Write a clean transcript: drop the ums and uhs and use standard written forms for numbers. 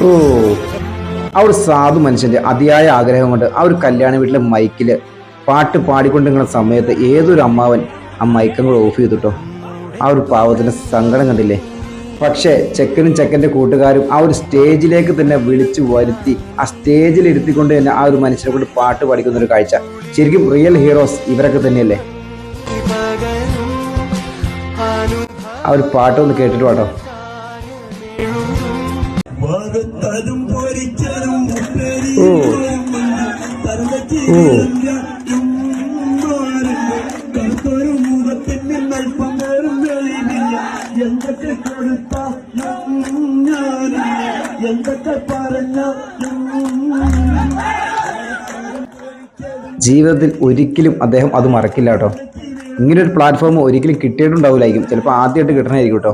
ഓ, ആ ഒരു സാധു മനുഷ്യന്റെ അതിയായ ആഗ്രഹം കൊണ്ട് ആ ഒരു കല്യാണ വീട്ടിലെ മൈക്കില് പാട്ട് പാടിക്കൊണ്ടിരിക്കുന്ന സമയത്ത് ഏതൊരു അമ്മാവൻ ആ മൈക്കും കൂടെ ഓഫ് ചെയ്തിട്ടോ. ആ ഒരു പാവത്തിന്റെ സങ്കടം കണ്ടില്ലേ. പക്ഷേ ചെക്കനും ചെക്കൻ്റെ കൂട്ടുകാരും ആ ഒരു സ്റ്റേജിലേക്ക് തന്നെ വിളിച്ചു വരുത്തി ആ സ്റ്റേജിൽ ഇരുത്തിക്കൊണ്ട് തന്നെ ആ ഒരു മനുഷ്യനെ കൊണ്ട് പാട്ട് പാടിക്കുന്ന ഒരു കാഴ്ച. ശരിക്കും റിയൽ ഹീറോസ് ഇവരൊക്കെ തന്നെയല്ലേ. ആ ഒരു പാട്ട് ഒന്ന് കേട്ടിട്ട് പാട്ടോ. ഓ ഓ ജീവിതത്തിൽ ഒരിക്കലും അദ്ദേഹം അത് മറക്കില്ല കേട്ടോ. ഇങ്ങനൊരു പ്ലാറ്റ്ഫോം ഒരിക്കലും കിട്ടിയിട്ടുണ്ടാവില്ലായിരിക്കും. ചിലപ്പോൾ ആദ്യമായിട്ട് കിട്ടണമായിരിക്കും കേട്ടോ.